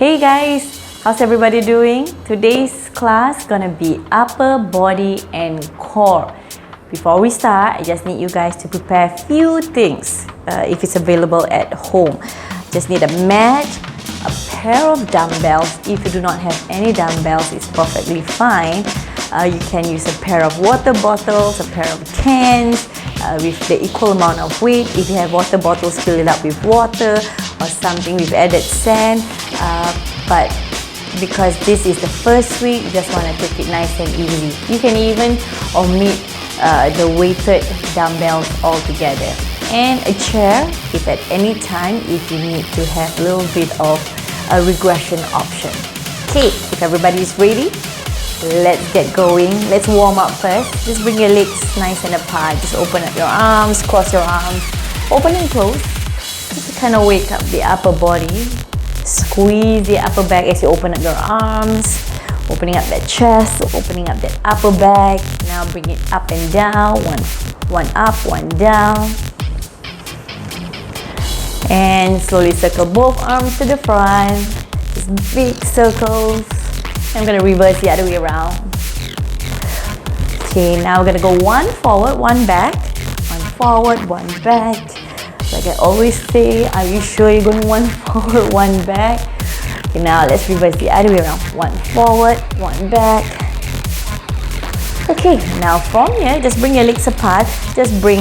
Hey guys, how's everybody doing? Today's class gonna be upper body and core. Before we start, I just need you guys to prepare a few things if it's available at home. Just need a mat, a pair of dumbbells. If you do not have any dumbbells, it's perfectly fine. You can use a pair of water bottles, a pair of cans with the equal amount of weight. If you have water bottles, fill it up with water or something with added sand. But because this is the first week, you just want to take it nice and easy. You can even omit the weighted dumbbells altogether. And a chair if at any time if you need to have a little bit of a regression option. Okay, if everybody is ready, let's get going. Let's warm up first. Just bring your legs nice and apart. Just open up your arms, cross your arms, open and close. Just to kind of wake up the upper body. Squeeze the upper back as you open up your arms, opening up that chest, opening up that upper back. Now bring it up and down, one up, one down. And slowly circle both arms to the front, just big circles. I'm going to reverse the other way around. Okay, now we're going to go one forward, one back, one forward, one back. Like I always say, are you sure you're going one forward, one back? Okay, now let's reverse the other way around. One forward, one back. Okay, now from here, just bring your legs apart. Just bring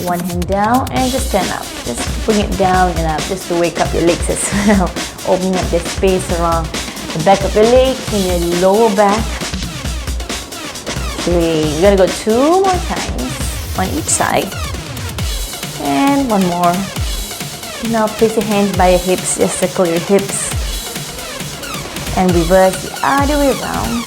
one hand down and just stand up. Just bring it down and up just to wake up your legs as well. Opening up the space around the back of your legs and your lower back. Okay, we're gonna go 2 more times on each side. And one more. Now place your hands by your hips, just circle your hips. And reverse the other way around.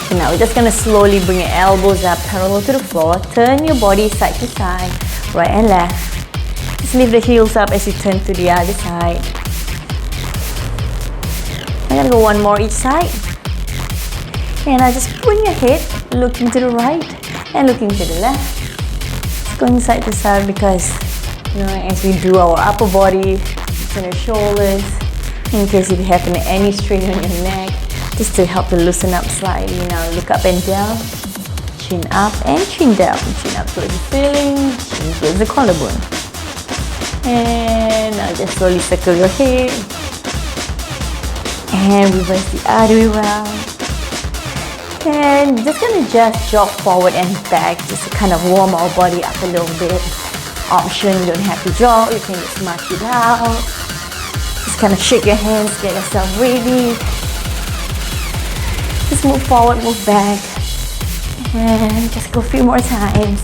And now we're just going to slowly bring your elbows up parallel to the floor. Turn your body side to side, right and left. Just lift the heels up as you turn to the other side. I'm going to go one more each side. And now just bring your head, looking to the right and looking to the left. Going side to side because, you know, as we do our upper body, turn your shoulders, in case if you have any strain on your neck, just to help to loosen up slightly. Now look up and down, chin up and chin down, chin up towards the ceiling, chin towards the collarbone. And now just slowly circle your head and reverse the other way around. And just gonna just jog forward and back just to kind of warm our body up a little bit. Option, you don't have to jog, you can just march it out. Just kind of shake your hands, get yourself ready. Just move forward, move back. And just go a few more times.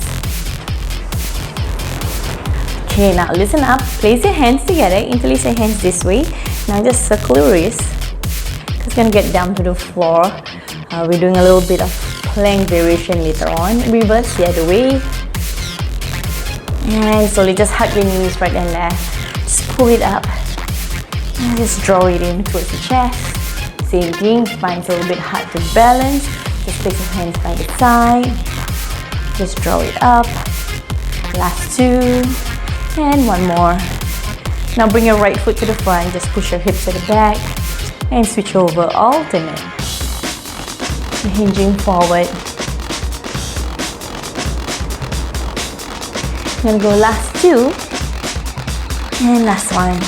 Okay, now listen up. Place your hands together, interlace your hands this way. Now just circle your wrist. Just gonna get down to the floor. We're doing a little bit of plank variation later on. Reverse the other way. And slowly just hug your knees right and left. Just pull it up. And just draw it in towards the chest. Same thing, spine's a little bit hard to balance. Just place your hands by the side. Just draw it up. Last 2. And one more. Now bring your right foot to the front. Just push your hips to the back. And switch over, alternate. Hinging forward. I'm gonna go last 2 and last one.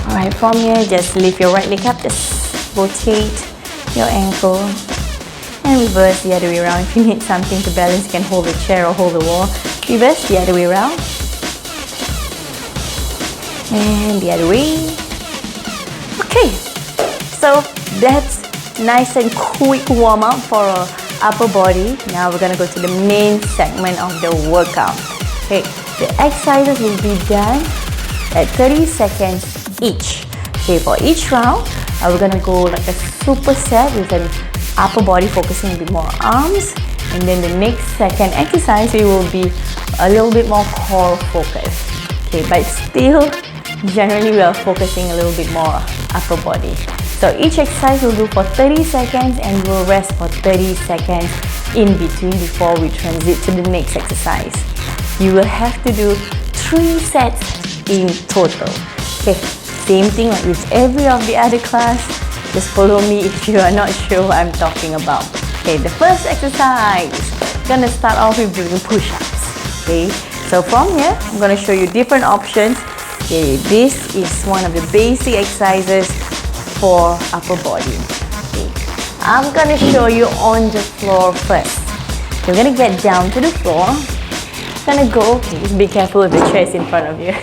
Alright, from here just lift your right leg up, just rotate your ankle and reverse the other way around. If you need something to balance, you can hold the chair or hold the wall. Reverse the other way around and the other way. Okay, so that's nice and quick warm up for our upper body. Now we're gonna go to the main segment of the workout. Okay, the exercises will be done at 30 seconds each. Okay, for each round, we're gonna go like a superset with an upper body focusing a bit more arms, and then the next second exercise it will be a little bit more core focused. Okay, but still generally we are focusing a little bit more upper body. So each exercise we'll do for 30 seconds and we'll rest for 30 seconds in between before we transit to the next exercise. You will have to do 3 sets in total. Okay, Same thing like with every of the other class. Just follow me if you are not sure what I'm talking about. Okay, the first exercise, gonna start off with doing push-ups. Okay, so from here, I'm gonna show you different options. Okay, this is one of the basic exercises for upper body. Okay, I'm gonna show you on the floor first. You're gonna get down to the floor. Gonna go, okay, just be careful with the chairs in front of you.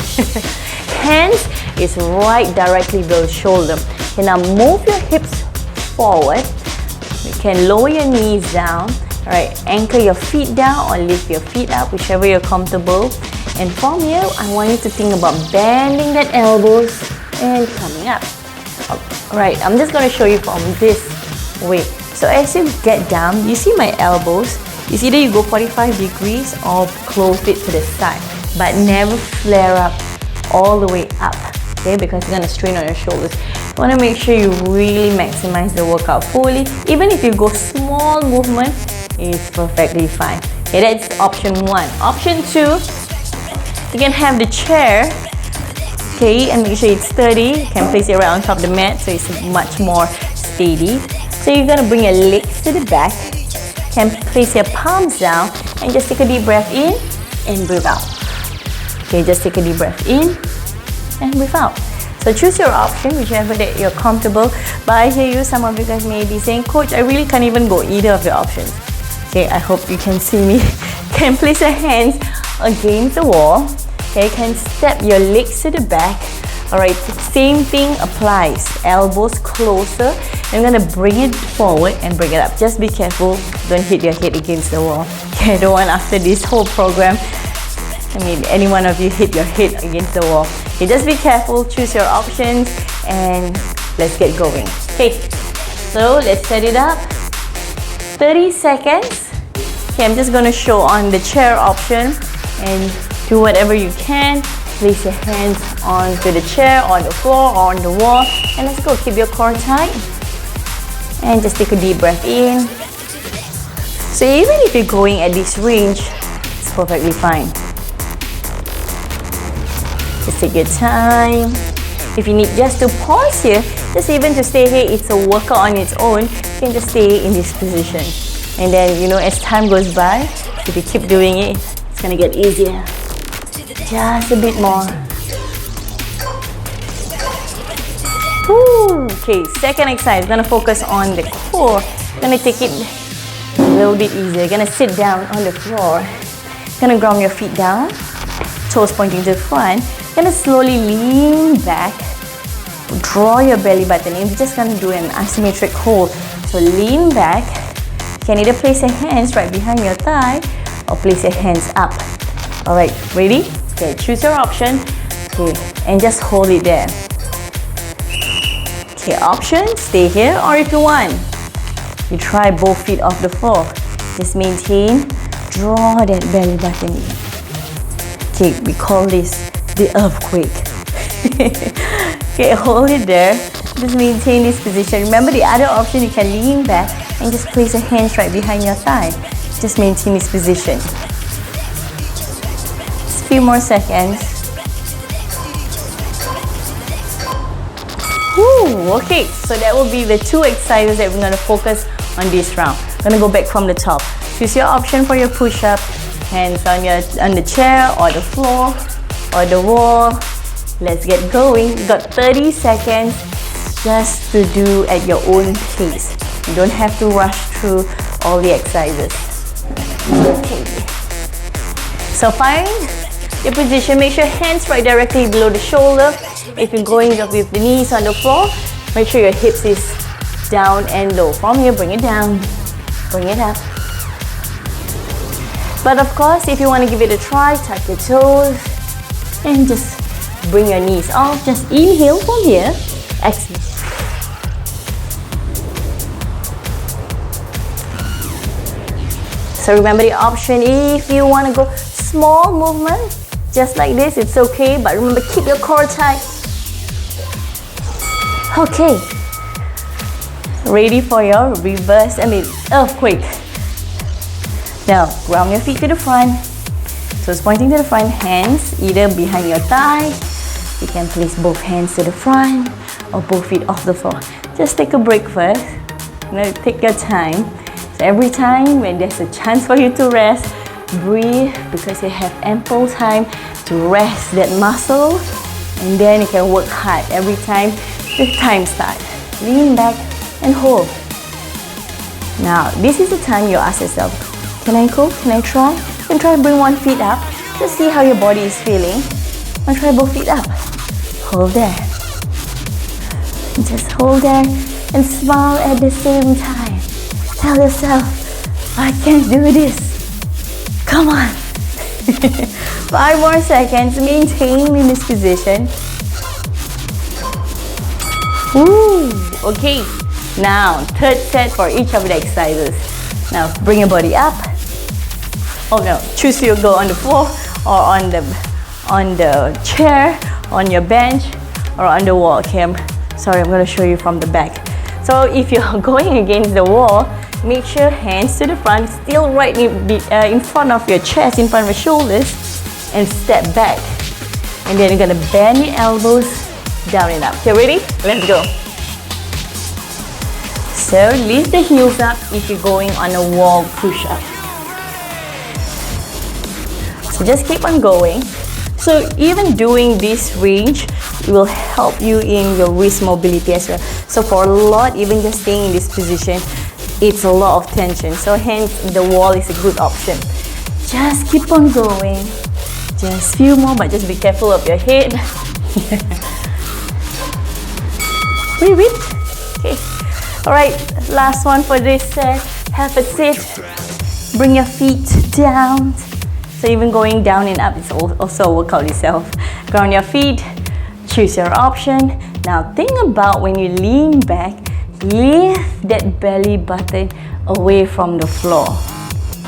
Hands is right directly below the shoulder. Okay, now move your hips forward. You can lower your knees down. Alright, anchor your feet down or lift your feet up, whichever you're comfortable. And from here, I want you to think about bending that elbows and coming up. Alright, I'm just going to show you from this way. So as you get down, you see my elbows. It's either you go 45 degrees or close it to the side, but never flare up all the way up. Okay, because you're going to strain on your shoulders. You want to make sure you really maximize the workout fully. Even if you go small movement, it's perfectly fine. Okay, that's option 1. Option 2, you can have the chair, okay, and make sure it's sturdy. You can place it right on top of the mat so it's much more steady. So you're going to bring your legs to the back. You can place your palms down and just take a deep breath in and breathe out. Okay, just take a deep breath in and breathe out. So choose your option, whichever that you're comfortable. But I hear you, some of you guys may be saying, Coach, I really can't even go either of your options. Okay, I hope you can see me. Can place your hands against the wall. Okay, can step your legs to the back. Alright, same thing applies. Elbows closer. I'm gonna bring it forward and bring it up. Just be careful, don't hit your head against the wall. Okay, I don't want after this whole program, any one of you hit your head against the wall. Okay, just be careful, choose your options, and let's get going. Okay, so let's set it up. 30 seconds. Okay, I'm just going to show on the chair option and do whatever you can. Place your hands onto the chair, on the floor, or on the wall, and let's go. Keep your core tight and just take a deep breath in. So even if you're going at this range, it's perfectly fine. Just take your time. If you need just to pause here, just even to stay here, it's a workout on its own. You can just stay in this position. And then, you know, as time goes by, if you keep doing it, it's gonna get easier. Just a bit more. Woo. Okay, second exercise, gonna focus on the core. Gonna take it a little bit easier. Gonna sit down on the floor. Gonna ground your feet down, toes pointing to the front. Gonna slowly lean back, draw your belly button in. We're just gonna do an asymmetric hold. So lean back. You can either place your hands right behind your thigh or place your hands up. Alright, ready? Okay, choose your option. Okay, and just hold it there. Okay, option, stay here, or if you want, you try both feet off the floor. Just maintain, draw that belly button in. Okay, we call this the earthquake. Okay, hold it there. Just maintain this position. Remember the other option, you can lean back and just place your hands right behind your thigh. Just maintain this position. Just a few more seconds. Woo, okay, so that will be the 2 exercises that we're going to focus on this round. I'm going to go back from the top. Choose your option for your push-up. Hands on the chair or the floor or the wall. Let's get going. You got 30 seconds just to do at your own pace. You don't have to rush through all the exercises. Okay. So find your position. Make sure hands right directly below the shoulder. If you're going with the knees on the floor, make sure your hips is down and low. From here, bring it down, bring it up. But of course, if you want to give it a try, tuck your toes and just bring your knees off. Just inhale from here, exhale. So remember the option, if you want to go small movement, just like this, it's okay. But remember, keep your core tight. Okay. Ready for your earthquake. Now, ground your feet to the front. Toes pointing to the front, hands either behind your thigh You can place both hands to the front or both feet off the floor. Just take a break first. Take your time. So every time when there's a chance for you to rest, breathe, because you have ample time to rest that muscle, and then you can work hard every time the time starts. Lean back and hold. Now, this is the time you ask yourself, can I go? Can I try? You can try to bring one foot up. Just see how your body is feeling. And try both feet up. Hold there. Just hold there and smile at the same time. Tell yourself, I can do this. Come on. 5 more seconds. Maintain in this position. Woo. Okay. Now, third set for each of the exercises. Now, bring your body up. Oh no, choose to go on the floor or on the chair, on your bench, or on the wall. Okay, sorry, I'm going to show you from the back. So if you're going against the wall, make sure hands to the front, still right in front of your chest, in front of your shoulders, and step back. And then you're going to bend your elbows down and up. Okay, ready? Let's go. So lift the heels up if you're going on a wall push-up. So just keep on going. So even doing this range will help you in your wrist mobility as well. So for a lot, even just staying in this position, it's a lot of tension. So hence the wall is a good option. Just keep on going. Just few more, but just be careful of your head. Breathe it. Okay. Alright, last one for this set. Have a sit. Bring your feet down. So even going down and up is also a workout itself. Ground your feet, choose your option. Now think about when you lean back, lift that belly button away from the floor.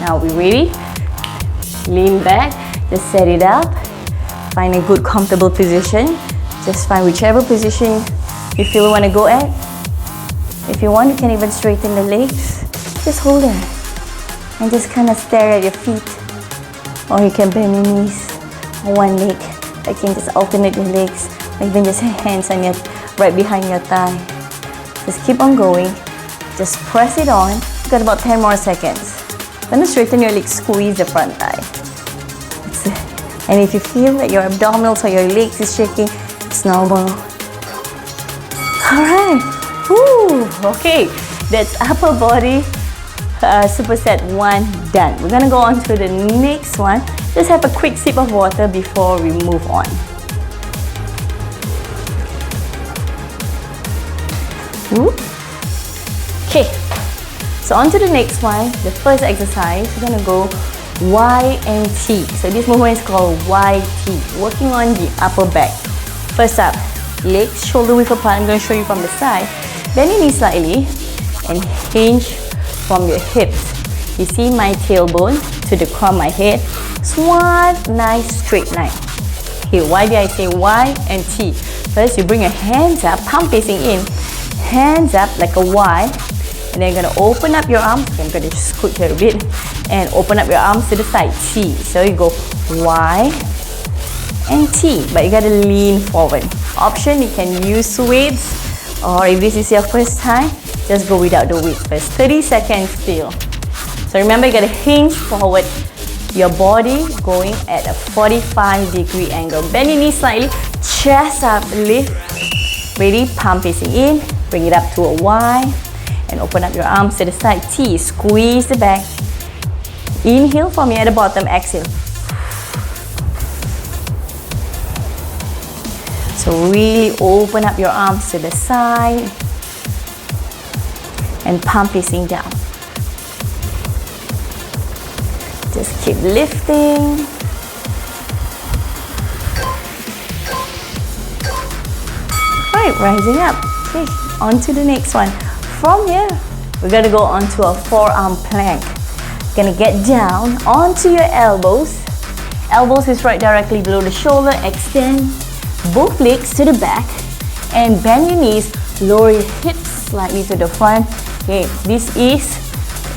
Now we ready? Lean back, just set it up. Find a good comfortable position. Just find whichever position you feel you want to go at. If you want, you can even straighten the legs. Just hold there and just kind of stare at your feet. Or you can bend your knees on one leg. You can just alternate your legs. Or even just hands on your right behind your thigh. Just keep on going. Just press it on. You've got about 10 more seconds. Then straighten your legs, squeeze the front thigh. That's it. And if you feel that your abdominals or your legs is shaking, it's normal. Alright. Woo. Okay. That's upper body. Superset 1 done. We're gonna go on to the next one. Just have a quick sip of water before we move on. Okay, so on to the next one. The first exercise, we're gonna go Y and T. So this movement is called YT, working on the upper back. First up, legs shoulder width apart. I'm gonna show you from the side. Bend your knees slightly and hinge from your hips. You see my tailbone to the crown of my head. One nice straight line. Okay, why did I say Y and T? First, you bring your hands up, palm facing in. Hands up like a Y. And then you're going to open up your arms. Okay, I'm going to scoot here a bit. And open up your arms to the side. T. So you go Y and T. But you got to lean forward. Option, you can use weights. Or if this is your first time, just go without the weight first. 30 seconds still. So remember, you gotta hinge forward. Your body going at a 45-degree angle. Bend your knees slightly. Chest up, lift. Ready? Palm facing in. Bring it up to a Y. And open up your arms to the side. T. Squeeze the back. Inhale from here at the bottom. Exhale. So really open up your arms to the side. And palm facing down. Just keep lifting. Right, rising up. Okay, on to the next one. From here, we're gonna go onto a forearm plank. Gonna get down onto your elbows. Elbows is right directly below the shoulder. Extend both legs to the back and bend your knees. Lower your hips slightly to the front. Okay, this is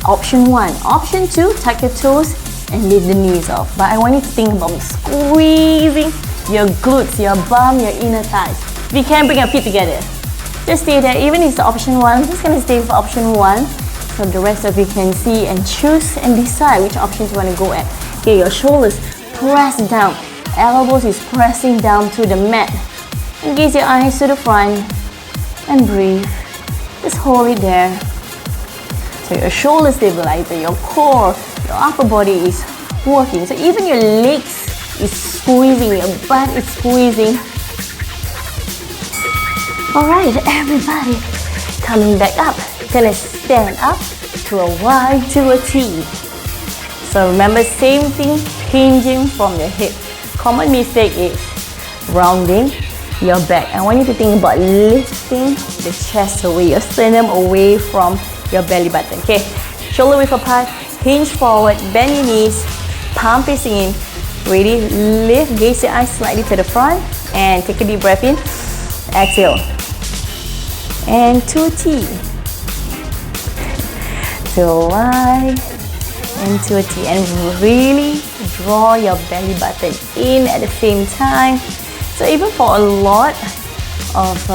option 1. Option 2, tuck your toes and lift the knees off. But I want you to think about squeezing your glutes, your bum, your inner thighs. If you can, bring your feet together. Just stay there. Even if it's option 1, I'm just going to stay for option 1 so the rest of you can see and choose and decide which options you want to go at. Okay, your shoulders press down. Elbows is pressing down to the mat. And gaze your eyes to the front and breathe. Just hold it there. So your shoulder stabilizer, your core, your upper body is working. So even your legs is squeezing, your butt is squeezing. Alright, everybody, coming back up. Gonna stand up to a Y to a T. So remember, same thing, hinging from your hip. Common mistake is rounding your back. I want you to think about lifting the chest away, your sternum away from your belly button. Okay, shoulder width apart, hinge forward, bend your knees, palm facing in. Ready? Lift, gaze your eyes slightly to the front and take a deep breath in. Exhale. And to a T. To a Y and to a T. And really draw your belly button in at the same time. So even for a lot of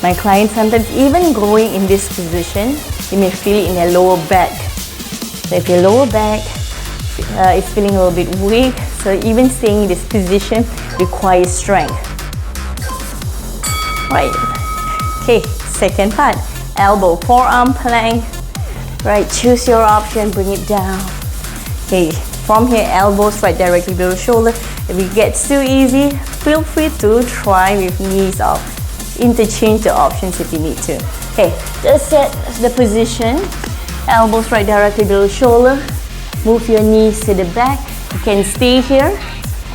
my clients, sometimes even going in this position, you may feel it in their lower back. So if your lower back is feeling a little bit weak, so even staying in this position requires strength. Right. Okay, second part. Elbow, forearm plank. Right, choose your option, bring it down. Okay, from here, elbows right directly below the shoulder. If it gets too easy, feel free to try with knees up. Interchange the options if you need to. Okay, just set the position. Elbows right directly below the shoulder. Move your knees to the back. You can stay here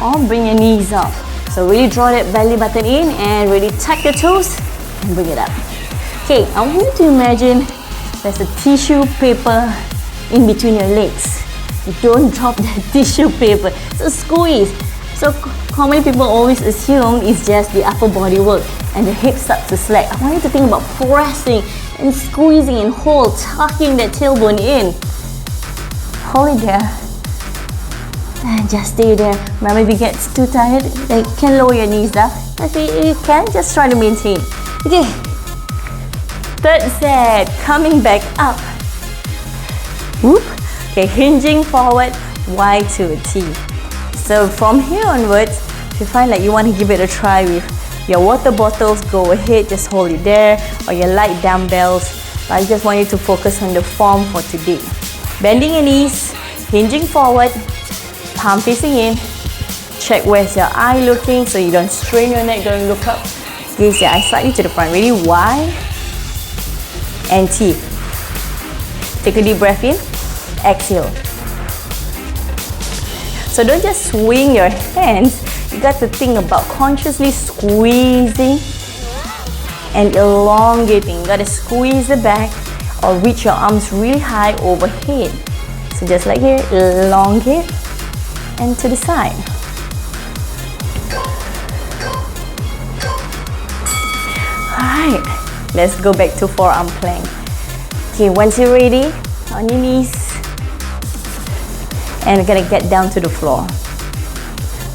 or bring your knees up. So really draw that belly button in and really tuck your toes and bring it up. Okay, I want you to imagine there's a tissue paper in between your legs. You don't drop the tissue paper. So squeeze. So common people always assume it's just the upper body work and the hips start to slack. I want you to think about pressing and squeezing and hold, tucking that tailbone in. Hold it there. And just stay there. Remember, if it gets too tired, you can lower your knees down. If you can, just try to maintain. Okay. Third set, coming back up. Whoop. Okay, hinging forward, Y to a T. So from here onwards, if you find like you want to give it a try with your water bottles, go ahead, just hold it there, or your light dumbbells. But I just want you to focus on the form for today. Bending your knees, hinging forward, palm facing in. Check where's your eye looking so you don't strain your neck, don't look up. Gaze your eye slightly to the front. Ready? Y and T. Take a deep breath in. Exhale. So don't just swing your hands. You got to think about consciously squeezing and elongating. You got to squeeze the back or reach your arms really high overhead. So just like here, elongate and to the side. Alright, let's go back to forearm plank. Okay, once you're ready, on your knees, and we're gonna get down to the floor.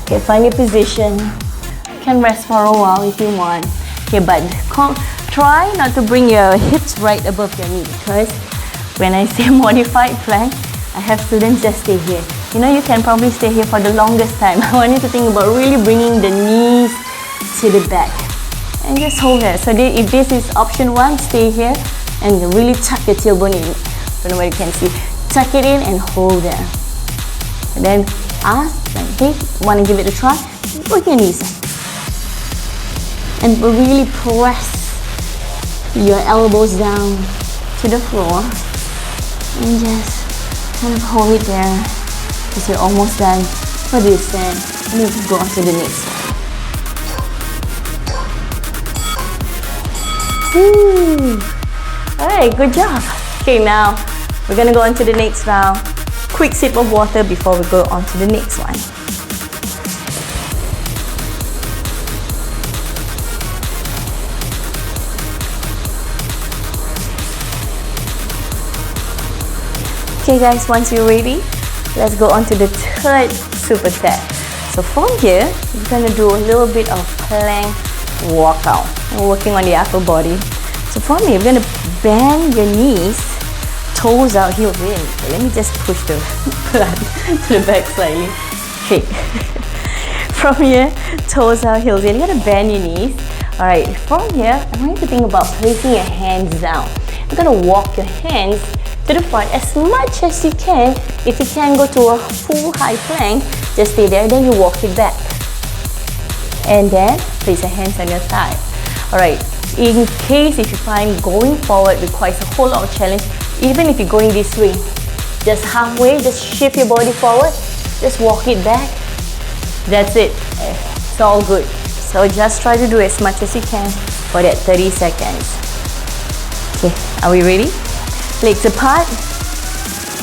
Okay, find your position. You can rest for a while if you want. Okay, but try not to bring your hips right above your knee, because when I say modified plank, I have students just stay here. You know, you can probably stay here for the longest time. I want you to think about really bringing the knees to the back. And just hold there. So if this is option 1, stay here and really tuck your tailbone in. Don't know where you can see. Tuck it in and hold there. And then ask, like, hey, want to give it a try? Bring your knees. And really press your elbows down to the floor. And just kind of hold it there. Because you're almost done for this set. And then go on to the next one. Alright, good job. Okay, now we're gonna go on to the next round. Quick sip of water before we go on to the next one. Okay guys, once you're ready, let's go on to the third superset. So from here, we're gonna do a little bit of plank workout. We're working on the upper body. So from here, we're gonna bend your knees, toes out, heels in. Okay, let me just push the plant to the back slightly. Okay. From here, toes out, heels in. You're gonna bend your knees. Alright, from here, I want you to think about placing your hands down. You're gonna walk your hands to the front as much as you can. If you can go to a full high plank, just stay there, then you walk it back. And then place your hands on your thigh. Alright, in case if you find going forward requires a whole lot of challenge, even if you're going this way, just halfway, just shift your body forward, just walk it back. That's it. It's all good. So just try to do as much as you can for that 30 seconds. Okay, are we ready? Legs apart.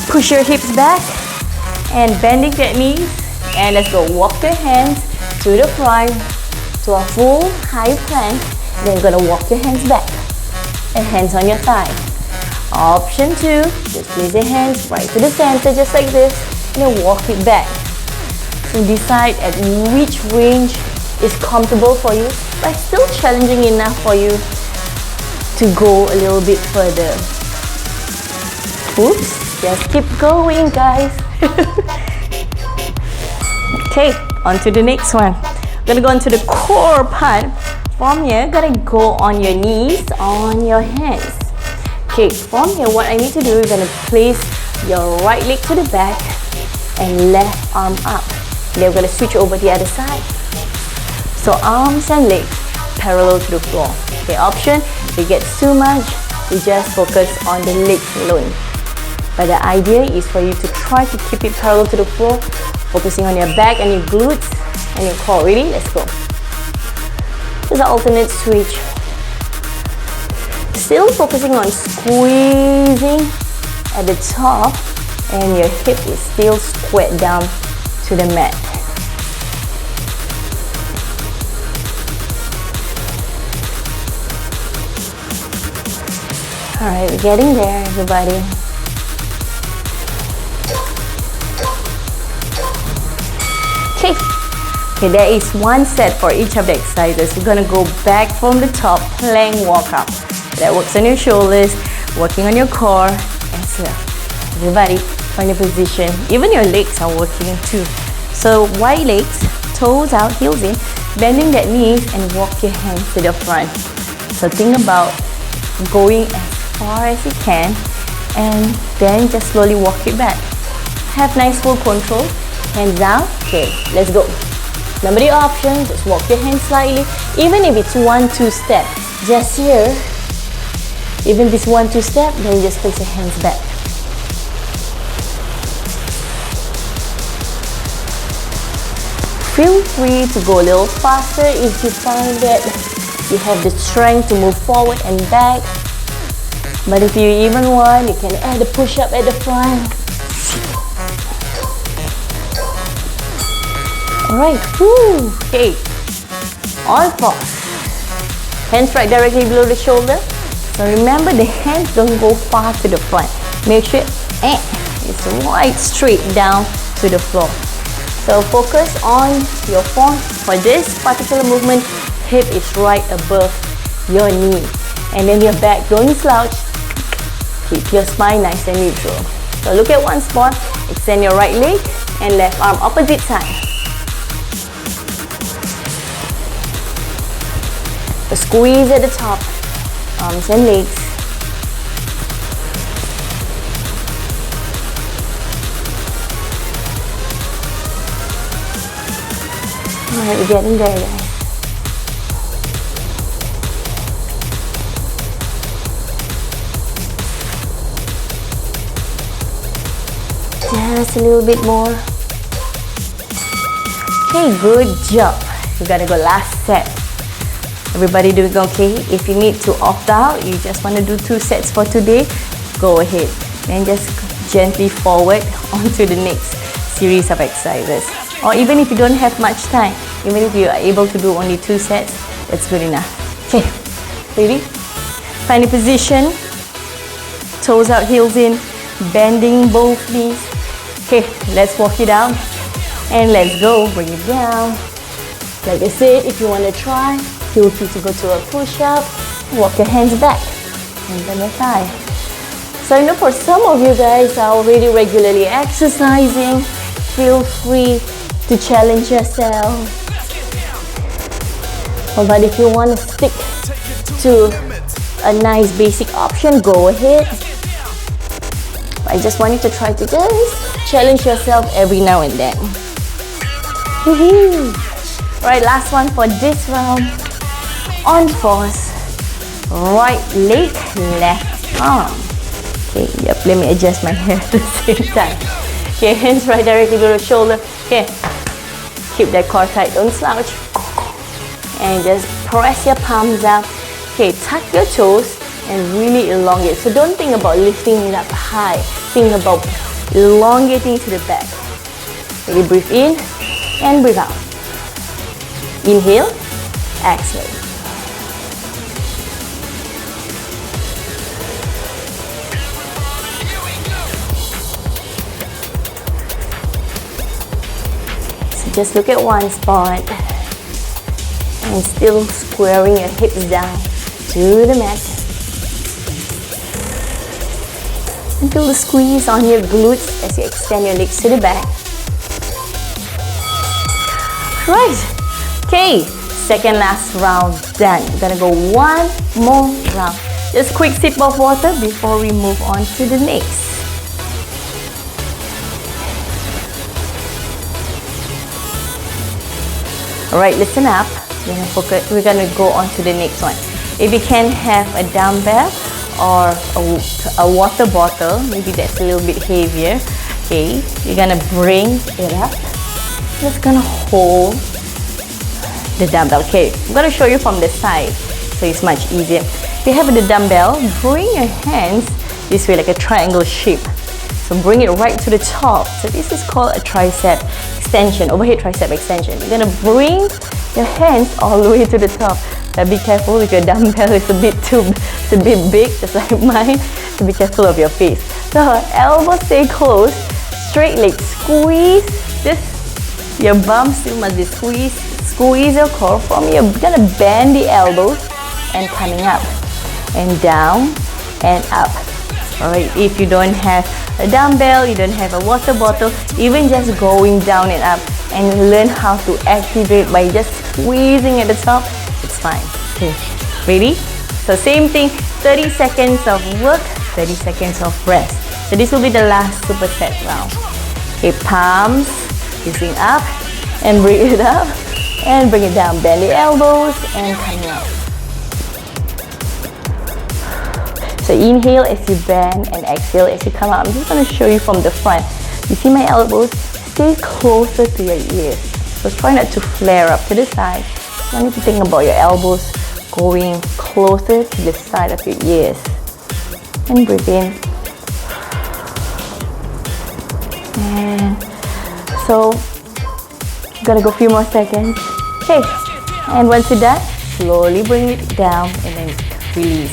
Push your hips back and bending that knees. And let's go. Walk your hands to the front to a full high plank. Then you're gonna walk your hands back and hands on your thigh. Option 2, just place your hands right to the center just like this and then walk it back. So decide at which range is comfortable for you but still challenging enough for you to go a little bit further. Oops, just keep going guys. Okay, on to the next one. We're gonna go into the core part. From here, gonna go on your knees, on your hands. Okay, from here, what I need to do is gonna place your right leg to the back and left arm up. Then we're gonna switch over the other side. So arms and legs parallel to the floor. Okay, option, if it gets too much, you just focus on the legs alone. But the idea is for you to try to keep it parallel to the floor, focusing on your back and your glutes and your core. Ready? Let's go. Just an alternate switch. Still focusing on squeezing at the top and your hip is still squared down to the mat. Alright, we're getting there, everybody. Okay, there is one set for each of the exercises. We're gonna go back from the top, plank workout. That works on your shoulders, working on your core as well. Everybody, find your position. Even your legs are working too. So wide legs, toes out, heels in, bending that knees and walk your hands to the front. So think about going as far as you can and then just slowly walk it back. Have nice full control. Hands down. Okay, let's go. Number the option, just walk your hands slightly. Even if it's 1-2 step, just here. Even if it's 1-2 step, then you just place your hands back. Feel free to go a little faster if you find that you have the strength to move forward and back. But if you even want, you can add a push-up at the front. Alright, woo! Okay, on pause. Hands right directly below the shoulder. So remember, the hands don't go far to the front. Make sure it's right straight down to the floor. So focus on your form. For this particular movement, hip is right above your knee. And then your back, don't slouch. Keep your spine nice and neutral. So look at one spot, extend your right leg and left arm opposite side. So squeeze at the top, arms and legs. Alright, we're getting there, guys. Just a little bit more. Okay, good job. We gotta go last set. Everybody doing okay? If you need to opt out, you just want to do 2 sets for today, go ahead. And just gently forward onto the next series of exercises. Or even if you don't have much time, even if you are able to do only 2 sets, that's good enough. Okay, ready? Find a position. Toes out, heels in, bending both knees. Okay, let's walk it out. And let's go, bring it down. Like I said, if you want to try, feel free to go to a push-up, walk your hands back, and bend your thigh. So I know for some of you guys are already regularly exercising, feel free to challenge yourself. But if you want to stick to a nice basic option, go ahead. I just want you to try to just challenge yourself every now and then. Alright, last one for this round. On force, right leg, left arm. Okay, yep, let me adjust my hair at the same time. Okay, hands right directly to the shoulder. Okay, keep that core tight, don't slouch. And just press your palms up. Okay, tuck your toes and really elongate. So don't think about lifting it up high. Think about elongating to the back. Really breathe in and breathe out. Inhale, exhale. So just look at one spot and still squaring your hips down to the mat. And feel the squeeze on your glutes as you extend your legs to the back. Right. Okay, second last round done. We're gonna go one more round. Just quick sip of water before we move on to the next. Alright, listen up. We're gonna go on to the next one. If you can have a dumbbell or a water bottle, maybe that's a little bit heavier. Okay, you're gonna bring it up. Just gonna hold the dumbbell. Okay, I'm going to show you from the side so it's much easier. If you have the dumbbell, bring your hands this way like a triangle shape. So bring it right to the top. So this is called a tricep extension, overhead tricep extension. You're going to bring your hands all the way to the top. But be careful if your dumbbell is a bit big, just like mine. So be careful of your face. So elbows stay close, straight legs squeeze. Your bum still must be squeezed. Squeeze your core from here. You're gonna bend the elbows and coming up and down and up. Alright, if you don't have a dumbbell, you don't have a water bottle, even just going down and up and learn how to activate by just squeezing at the top, it's fine. Okay, ready? So same thing, 30 seconds of work, 30 seconds of rest. So this will be the last superset round. Okay, palms facing up and bring it up. And bring it down, bend the elbows and coming up. So inhale as you bend and exhale as you come up. I'm just going to show you from the front. You see my elbows? Stay closer to your ears. So try not to flare up to the side. You need to think about your elbows going closer to the side of your ears. And breathe in. And so gotta go a few more seconds. Okay, and once you're done, slowly bring it down and then release.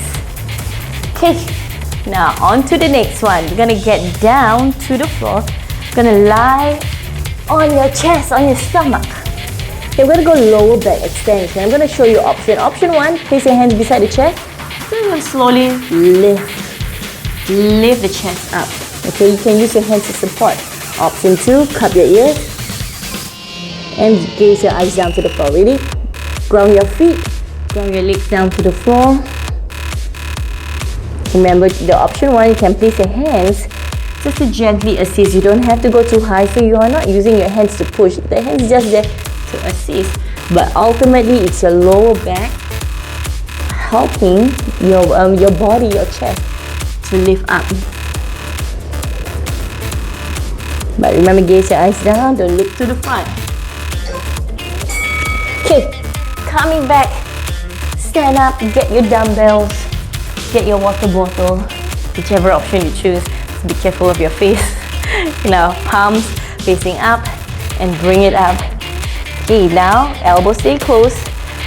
Okay, now on to the next one. You're gonna get down to the floor. You're gonna lie on your chest, on your stomach. Okay, we're gonna go lower back extension. I'm gonna show you option. Option one, place your hands beside the chest. So you're gonna slowly lift the chest up. Okay, you can use your hands to support. Option two, cup your ears. And gaze your eyes down to the floor. Ready? Ground your feet, ground your legs down to the floor. Remember the option one, you can place your hands just to gently assist. You don't have to go too high, so you are not using your hands to push. The hands is just there to assist. But ultimately, it's your lower back helping your body, your chest to lift up. But remember, gaze your eyes down, don't look to the front. Okay, coming back, stand up, get your dumbbells, get your water bottle, whichever option you choose. So be careful of your face. Now, palms facing up and bring it up. Okay, now elbows stay close.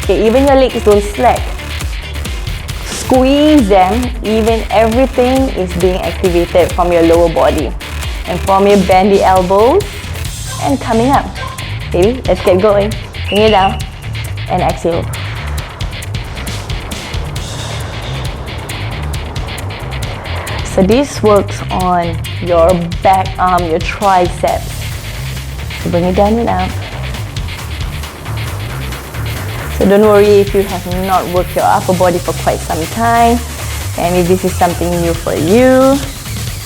Okay, even your legs don't slack. Squeeze them, even everything is being activated from your lower body. And from here, bend the elbows and coming up. Ready? Let's get going. Bring it down and exhale. So this works on your back arm, your triceps. So bring it down and up. So don't worry if you have not worked your upper body for quite some time. And if this is something new for you,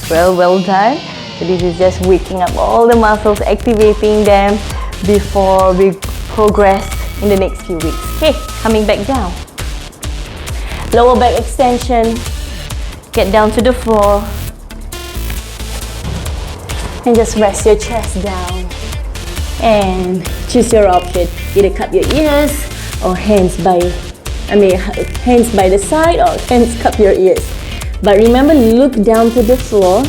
well done. So this is just waking up all the muscles, activating them before we progress in the next few weeks. Okay, coming back down. Lower back extension. Get down to the floor. And just rest your chest down. And choose your option. Either cup your ears or hands by the side or hands cup your ears. But remember, look down to the floor.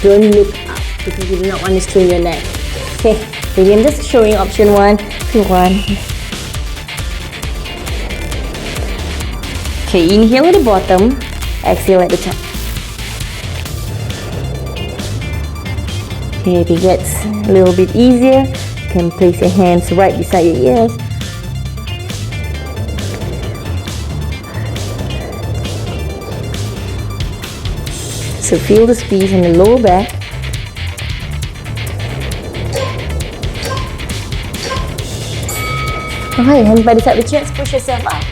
Don't look up because you do not want to strain your neck. Okay, ready? I'm just showing option 1. Okay, inhale at the bottom, exhale at the top. Okay, if it gets a little bit easier, you can place your hands right beside your ears. So feel the squeeze in the lower back. Alright, hands by the side of the chest, push yourself up.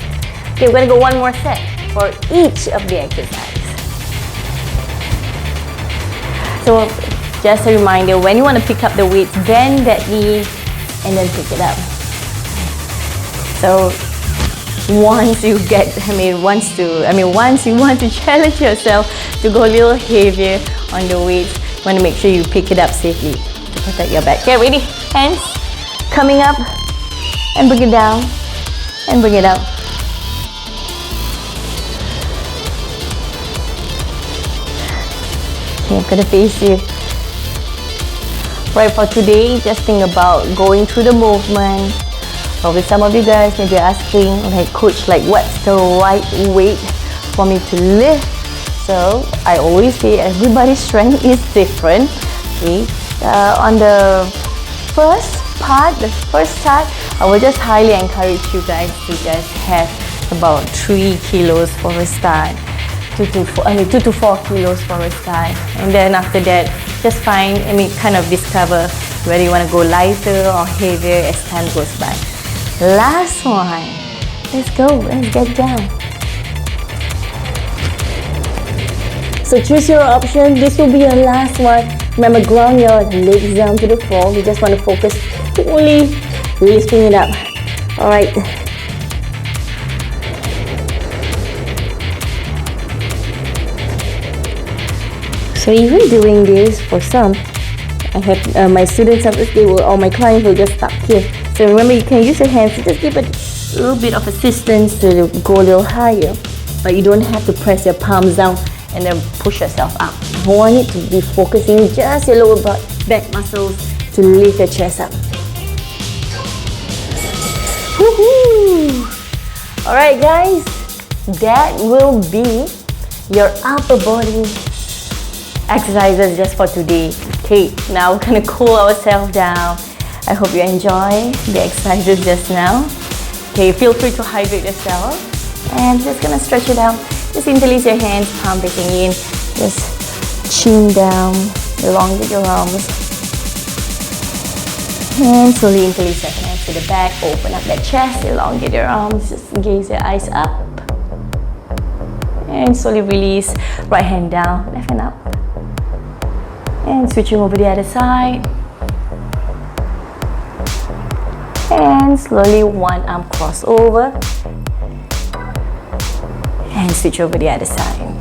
Okay, we're going to go one more set for each of the exercises. So just a reminder, when you want to pick up the weights, bend that knee and then pick it up. So once you want to challenge yourself to go a little heavier on the weights, you want to make sure you pick it up safely to protect your back. Okay, ready? Hands coming up and bring it down and bring it up. Okay, I'm gonna face you. Right, for today, just think about going through the movement. Probably some of you guys may be asking, like, coach, like, what's the right weight for me to lift? So I always say everybody's strength is different. Okay, on the first start, I will just highly encourage you guys to just have about 3 kilos for a start. 2 to 4 kilos for a start, and then after that just kind of discover whether you want to go lighter or heavier as time goes by. Last one, let's get down. So choose your option. This will be your last one. Remember, ground your legs down to the floor. You just want to focus fully lifting it up. All right. So even doing this, for some, I have my students, or my clients will just stop here. So remember, you can use your hands to just give it a little bit of assistance to go a little higher, but you don't have to press your palms down and then push yourself up. You want it to be focusing just your lower back muscles to lift your chest up. Woohoo! Alright guys, that will be your upper body exercises just for today. Okay, now we're gonna cool ourselves down. I hope you enjoy the exercises just now. Okay, feel free to hydrate yourself. And just gonna stretch it out. Just interlace your hands, palm facing in. Just chin down, elongate your arms. And slowly interlace your hands to the back. Open up that chest, elongate your arms. Just gaze your eyes up. And slowly release. Right hand down, left hand up. And switching over the other side. And slowly one arm cross over. And switch over the other side.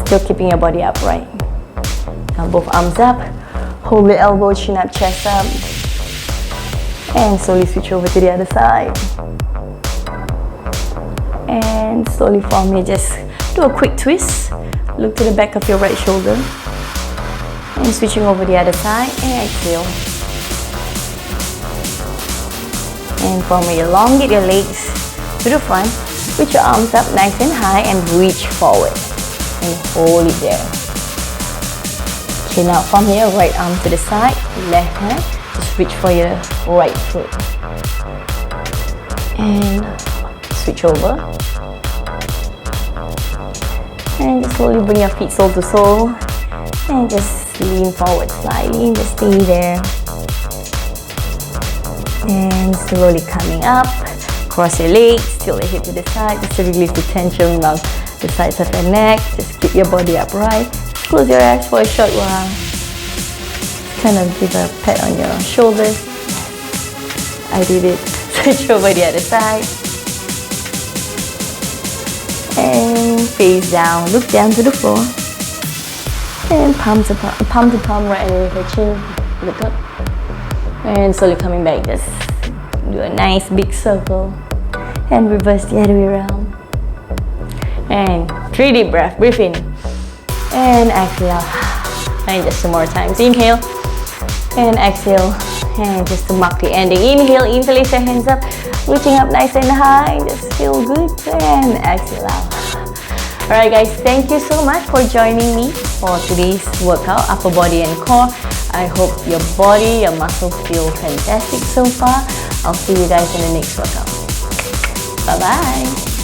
Still keeping your body upright. Now both arms up. Hold the elbow, chin up, chest up. And slowly switch over to the other side. And slowly from here, just do a quick twist. Look to the back of your right shoulder. And switching over the other side, and exhale. And from here, elongate your legs to the front. Put your arms up nice and high and reach forward. And hold it there. Okay, now from here, right arm to the side, left hand Just reach for your right foot. And switch over. And just slowly bring your feet sole to sole. And just lean forward slightly. Just stay there. And slowly coming up. Cross your legs, tilt your hip to the side, just to release the tension around the sides of your neck. Just keep your body upright. Close your eyes for a short while. Kind of give a pat on your shoulders. I did it. Switch over the other side. And face down, look down to the floor. And palm to palm right underneath the chin. Look up. And slowly coming back, just do a nice big circle. And reverse the other way around. And 3 deep breath, breathe in. And exhale. And just 2 more times. Inhale. And exhale. And just to mark the ending. Inhale, interlace your hands up. Reaching up nice and high. Just feel good. And exhale out. Alright guys, thank you so much for joining me for today's workout, upper body and core. I hope your body, your muscles feel fantastic so far. I'll see you guys in the next workout. Bye-bye.